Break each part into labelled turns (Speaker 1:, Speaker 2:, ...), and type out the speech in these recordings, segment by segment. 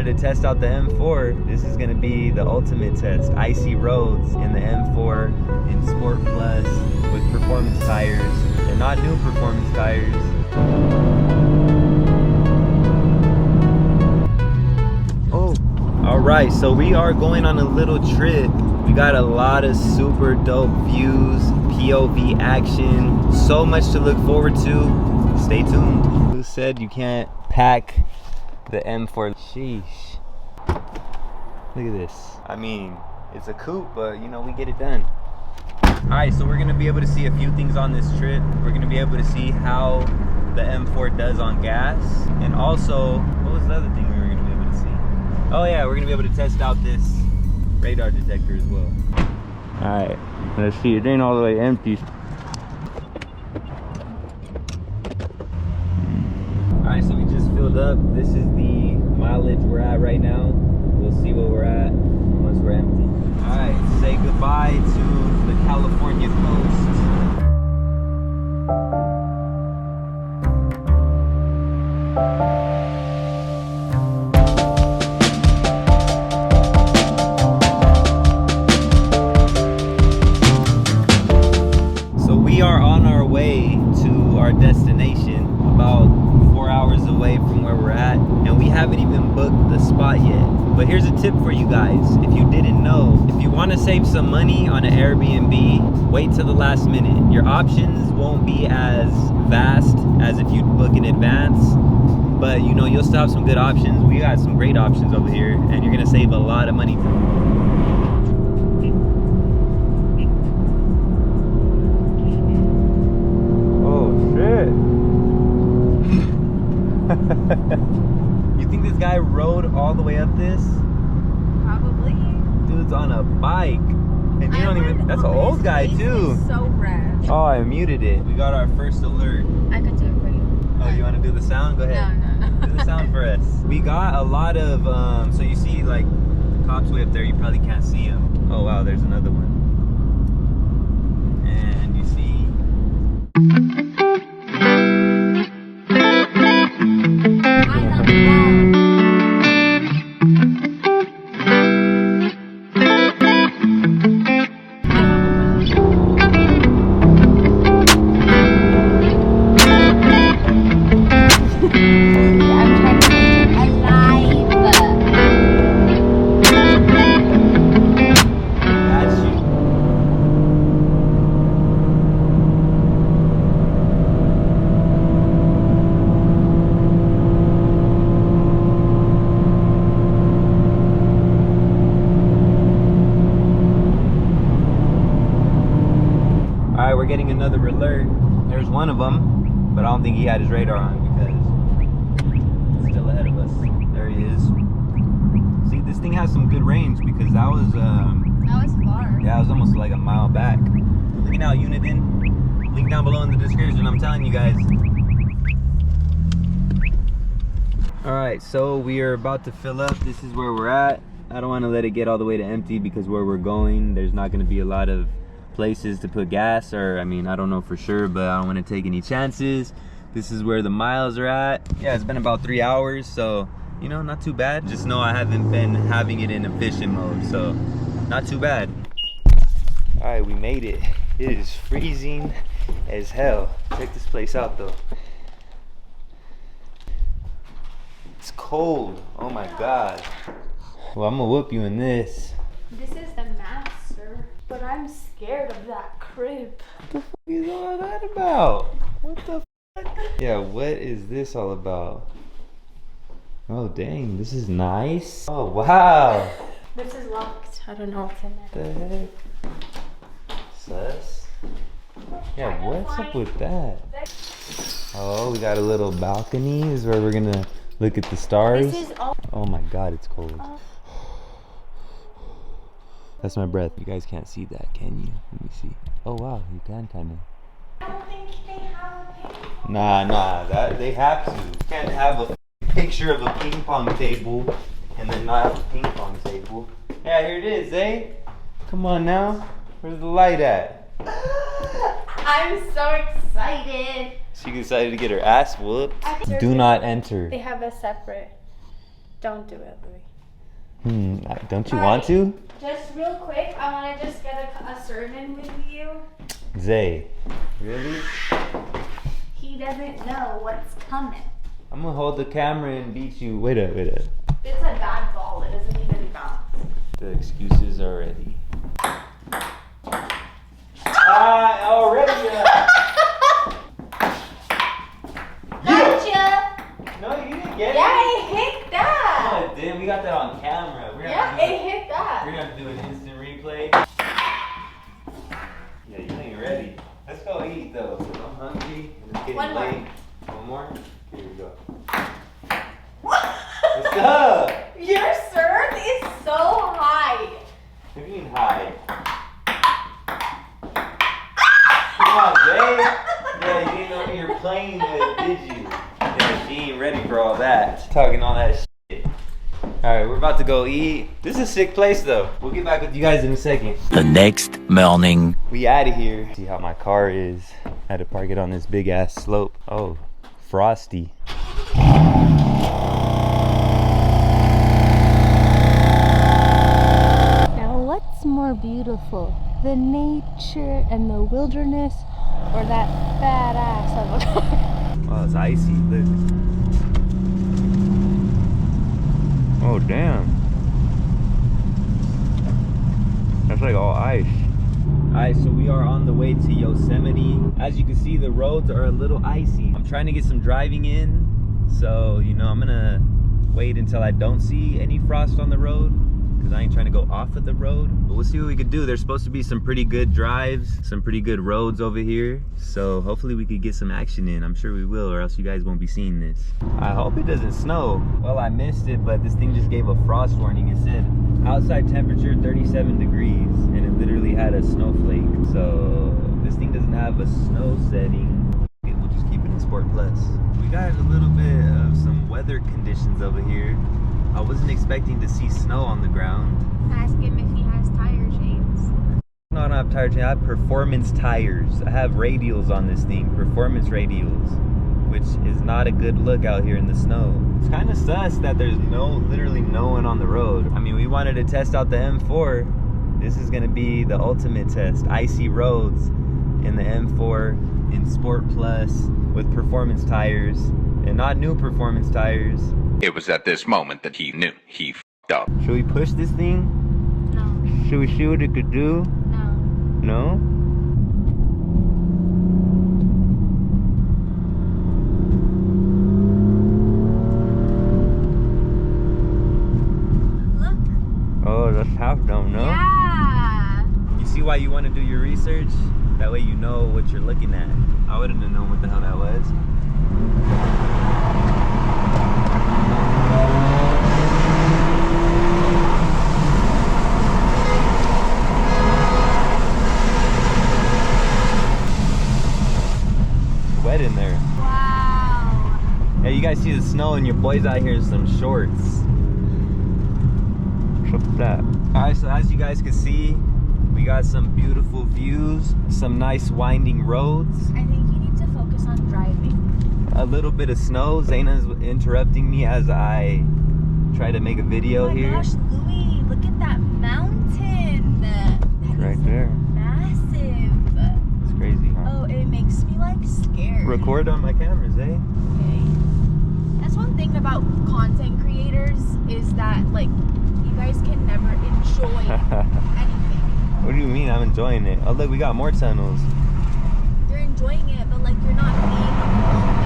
Speaker 1: wanted to test out the M4, this is gonna be the ultimate test. Icy roads in the M4 in Sport Plus with performance tires. They're not new performance tires. Oh, all right, so we are going on a little trip. We got a lot of super dope views, POV action, so much to look forward to. Stay tuned. Who said you can't pack the M4? Sheesh. Look at this. I mean, it's a coupe, but you know, we get it done. All right, so we're gonna be able to see a few things on this trip. We're gonna be able to see how the M4 does on gas. And also, what was the other thing we were gonna be able to see? Oh yeah, we're gonna be able to test out this radar detector as well. All right, let's see, it ain't all the way empty. Alright, so we just filled up. This is the mileage we're at right now. We'll see what we're at once we're empty. Alright, say goodbye to the California coast. So we are on our way to our destination, about 4 hours away from where we're at, and we haven't even booked the spot yet. But here's a tip for you guys, if you didn't know: if you want to save some money on an Airbnb, wait till the last minute. Your options won't be as vast as if you book in advance, but you know, you'll still have some good options. We got some great options over here, and you're gonna save a lot of money. You think this guy rode all the way up this?
Speaker 2: Probably.
Speaker 1: Dude's on a bike. And you don't even, that's an old guy too.
Speaker 2: So rad.
Speaker 1: Oh, I muted it. We got our first alert.
Speaker 2: I could do it for you.
Speaker 1: Oh, you want to do the sound? Go ahead.
Speaker 2: No.
Speaker 1: Do the sound for us. We got a lot of, so you see like the cops way up there, you probably can't see him. Oh wow, there's another one. And you see. Alright, we're getting another alert. There's one of them, but I don't think he had his radar on because it's still ahead of us. There he is. See, this thing has some good range because that was
Speaker 2: far.
Speaker 1: Yeah, it was almost like a mile back. Looking out, Uniden. Link down below in the description, I'm telling you guys. Alright, so we are about to fill up. This is where we're at. I don't want to let it get all the way to empty because where we're going, there's not going to be a lot of places to put gas, or I mean, I don't know for sure, but I don't want to take any chances. This is where the miles are at. Yeah, it's been about 3 hours, so you know, not too bad. Just know I haven't been having it in efficient mode, so not too bad. All right, we made it. It is freezing as hell. Check this place out though. It's cold. Oh my god. Well, I'm gonna whoop you in this.
Speaker 2: This is the master, but I'm scared of that crib.
Speaker 1: What the fuck is all that about? What the fuck? Yeah, what is this all about? Oh dang, this is nice. Oh wow.
Speaker 2: This is locked. I don't know what's in there.
Speaker 1: What the heck? Sus. Yeah, what's up with that? Oh, we got a little balcony. This is where we're gonna look at the stars.
Speaker 2: This is all.
Speaker 1: Oh my god, it's cold. That's my breath. You guys can't see that, can you? Let me see. Oh wow, you can kinda.
Speaker 2: I don't think they have a ping pong.
Speaker 1: Nah, that they have to. You can't have a picture of a ping pong table and then not have a ping pong table. Yeah, here it is, eh? Come on now. Where's the light at?
Speaker 2: I'm so excited.
Speaker 1: She decided to get her ass whooped. Do not enter.
Speaker 2: They have a separate. Don't do it, Louie.
Speaker 1: Don't you want to?
Speaker 2: Just real quick, I want to just get a sermon with you.
Speaker 1: Zay, really?
Speaker 2: He doesn't know what's coming.
Speaker 1: I'm gonna hold the camera and beat you. Wait up.
Speaker 2: It's a bad ball. It doesn't even bounce.
Speaker 1: The excuses are ready. Already.
Speaker 2: Gotcha!
Speaker 1: No, you didn't get it.
Speaker 2: Yeah, it hit that.
Speaker 1: No, it didn't. We got that on camera.
Speaker 2: Yeah, it hit that.
Speaker 1: We're gonna have to do an instant replay. Yeah, you ain't ready. Let's go eat though. I'm hungry and it's getting
Speaker 2: One more.
Speaker 1: late. One more? Here we go. What's up?
Speaker 2: Your serve is so high.
Speaker 1: What do you mean high? Come on, Jay. Yeah, you didn't know who you're playing with, did you? Yeah, she ain't ready for all that. Talking all that shit. Alright, we're about to go eat. This is a sick place though. We'll get back with you guys in a second.
Speaker 3: The next morning.
Speaker 1: We out of here. See how my car is. I had to park it on this big ass slope. Oh, frosty.
Speaker 2: Now, what's more beautiful? The nature and the wilderness, or that badass of a car?
Speaker 1: Oh, it's icy. Look. Oh, damn. That's like all ice. Alright, so we are on the way to Yosemite. As you can see, the roads are a little icy. I'm trying to get some driving in. So, you know, I'm gonna wait until I don't see any frost on the road, because I ain't trying to go off of the road. But we'll see what we can do. There's supposed to be some pretty good drives, some pretty good roads over here. So hopefully we could get some action in. I'm sure we will, or else you guys won't be seeing this. I hope it doesn't snow. Well, I missed it, but this thing just gave a frost warning. It said outside temperature 37 degrees, and it literally had a snowflake. So this thing doesn't have a snow setting. We'll just keep it in Sport Plus. We got a little bit of some weather conditions over here. I wasn't expecting to see snow on the ground.
Speaker 2: Ask him if he has tire chains.
Speaker 1: No, I don't have tire chains. I have performance tires. I have radials on this thing, performance radials, which is not a good look out here in the snow. It's kind of sus that there's literally no one on the road. I mean, we wanted to test out the M4. This is gonna be the ultimate test. Icy roads in the M4 in Sport Plus with performance tires, and not new performance tires.
Speaker 4: It was at this moment that he knew he f***ed up.
Speaker 1: Should we push this thing?
Speaker 2: No.
Speaker 1: Should we see what it could do?
Speaker 2: No.
Speaker 1: No?
Speaker 2: Look.
Speaker 1: Oh, that's half dome, no?
Speaker 2: Yeah.
Speaker 1: You see why you want to do your research? That way you know what you're looking at. I wouldn't have known what the hell that was. Wet in there.
Speaker 2: Wow.
Speaker 1: Yeah, you guys see the snow and your boy's out here in some shorts. What's that? Alright, so as you guys can see, we got some beautiful views, some nice winding roads.
Speaker 2: I think you need to focus on driving.
Speaker 1: A little bit of snow. Zaina's interrupting me as I try to make a video here.
Speaker 2: Oh my gosh, Louie, look at that mountain. That
Speaker 1: Right
Speaker 2: is
Speaker 1: there.
Speaker 2: massive.
Speaker 1: It's crazy, huh?
Speaker 2: Oh, it makes me like scared.
Speaker 1: Record on my cameras, eh?
Speaker 2: Okay. That's one thing about content creators is that like you guys can never enjoy anything.
Speaker 1: What do you mean I'm enjoying it? Oh look, we got more tunnels.
Speaker 2: You're enjoying it, but like you're not being in the moment.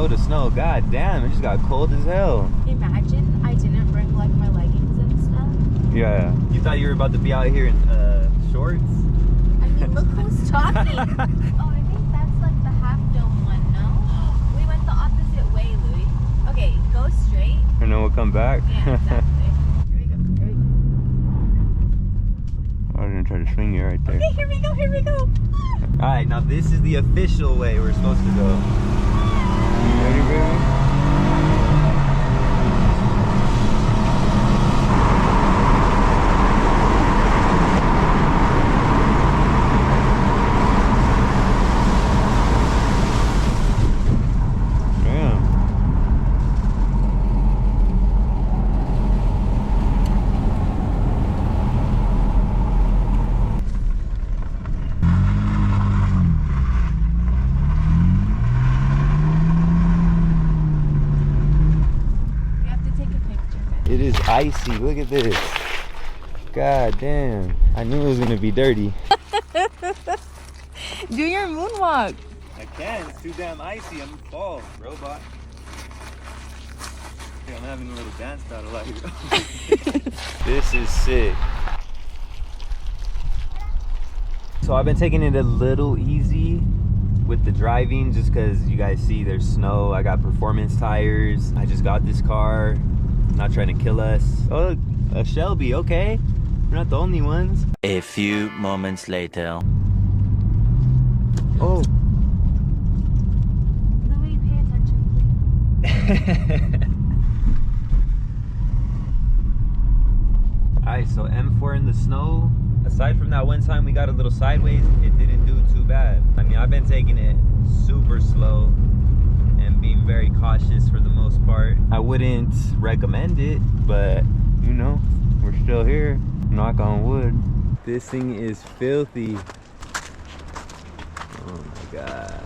Speaker 1: To snow. God damn, it just got cold as hell.
Speaker 2: Imagine I didn't bring like my leggings and stuff.
Speaker 1: Yeah. You thought you were about to be out here in shorts?
Speaker 2: I mean, look who's talking. Oh, I think that's like the half dome one, no? We went the opposite way, Louie. Okay, go straight.
Speaker 1: And then we'll come back.
Speaker 2: Yeah, exactly. Here we go. Here we go.
Speaker 1: try to swing it right there.
Speaker 2: Okay, here we go, here we go.
Speaker 1: All right, now this is the official way we're supposed to go. You ready, baby? It is icy. Look at this. God damn. I knew it was gonna be dirty.
Speaker 2: Do your moonwalk.
Speaker 1: I can. It's too damn icy. I'm fall, robot. Okay, I'm having a little dance battle out here. This is sick. So I've been taking it a little easy with the driving just because you guys see there's snow. I got performance tires. I just got this car. Not trying to kill us. Oh, a Shelby, okay. We're not the only ones.
Speaker 3: A few moments later.
Speaker 1: Oh.
Speaker 2: Louie, pay attention, please.
Speaker 1: Alright, so M4 in the snow. Aside from that one time we got a little sideways, it didn't do too bad. I mean, I've been taking it super slow and being very cautious for the most part. I wouldn't recommend it, but you know, we're still here. Knock on wood. This thing is filthy. Oh my god.